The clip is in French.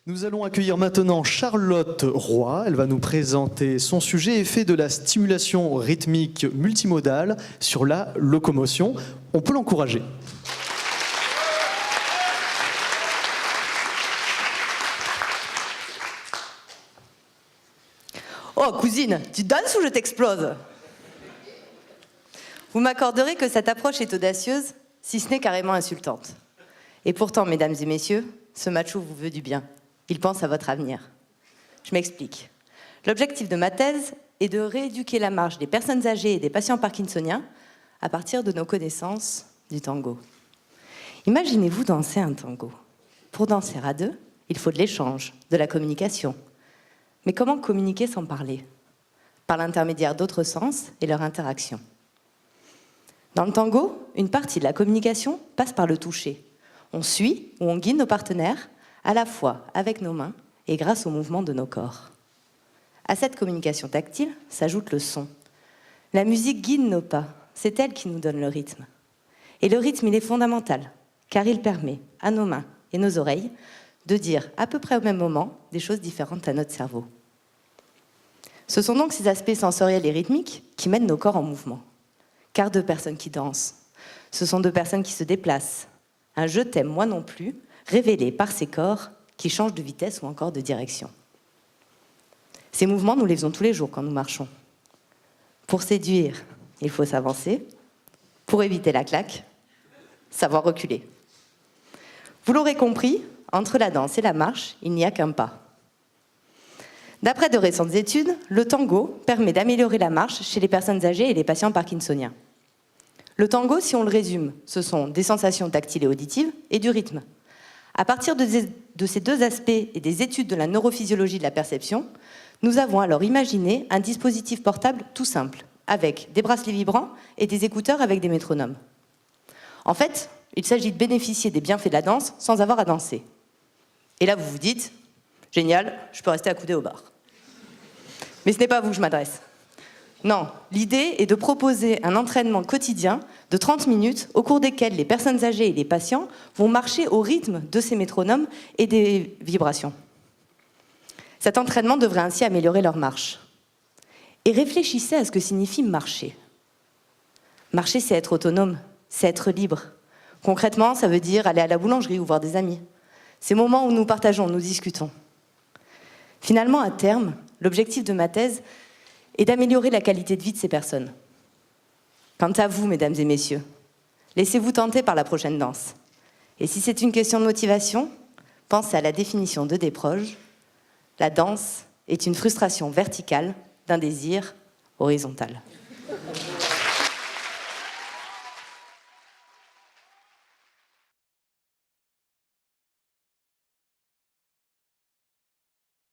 Nous allons accueillir maintenant Charlotte Roy. Elle va nous présenter son sujet effet de la stimulation rythmique multimodale sur la locomotion. On peut l'encourager. Oh, cousine, tu danses ou je t'explose? Vous m'accorderez que cette approche est audacieuse, si ce n'est carrément insultante. Et pourtant, mesdames et messieurs, ce macho vous veut du bien. Il pense à votre avenir. Je m'explique. L'objectif de ma thèse est de rééduquer la marche des personnes âgées et des patients parkinsoniens à partir de nos connaissances du tango. Imaginez-vous danser un tango. Pour danser à deux, il faut de l'échange, de la communication. Mais comment communiquer sans parler? Par l'intermédiaire d'autres sens et leur interaction. Dans le tango, une partie de la communication passe par le toucher. On suit ou on guide nos partenaires à la fois avec nos mains et grâce au mouvement de nos corps. À cette communication tactile s'ajoute le son. La musique guide nos pas, c'est elle qui nous donne le rythme. Et le rythme, il est fondamental, car il permet à nos mains et nos oreilles de dire à peu près au même moment des choses différentes à notre cerveau. Ce sont donc ces aspects sensoriels et rythmiques qui mènent nos corps en mouvement. Car deux personnes qui dansent, ce sont deux personnes qui se déplacent. Un « je t'aime, moi non plus » révélé par ces corps qui changent de vitesse ou encore de direction. Ces mouvements, nous les faisons tous les jours quand nous marchons. Pour séduire, il faut s'avancer. Pour éviter la claque, savoir reculer. Vous l'aurez compris, entre la danse et la marche, il n'y a qu'un pas. D'après de récentes études, le tango permet d'améliorer la marche chez les personnes âgées et les patients parkinsoniens. Le tango, si on le résume, ce sont des sensations tactiles et auditives et du rythme. À partir de ces deux aspects et des études de la neurophysiologie de la perception, nous avons alors imaginé un dispositif portable tout simple, avec des bracelets vibrants et des écouteurs avec des métronomes. En fait, il s'agit de bénéficier des bienfaits de la danse sans avoir à danser. Et là, vous vous dites, génial, je peux rester accoudé au bar. Mais ce n'est pas à vous que je m'adresse. Non, l'idée est de proposer un entraînement quotidien de 30 minutes au cours desquels les personnes âgées et les patients vont marcher au rythme de ces métronomes et des vibrations. Cet entraînement devrait ainsi améliorer leur marche. Et réfléchissez à ce que signifie marcher. Marcher, c'est être autonome, c'est être libre. Concrètement, ça veut dire aller à la boulangerie ou voir des amis. Ces moments où nous partageons, nous discutons. Finalement, à terme, l'objectif de ma thèse et d'améliorer la qualité de vie de ces personnes. Quant à vous, mesdames et messieurs, laissez-vous tenter par la prochaine danse. Et si c'est une question de motivation, pensez à la définition de Desproges. La danse est une frustration verticale d'un désir horizontal.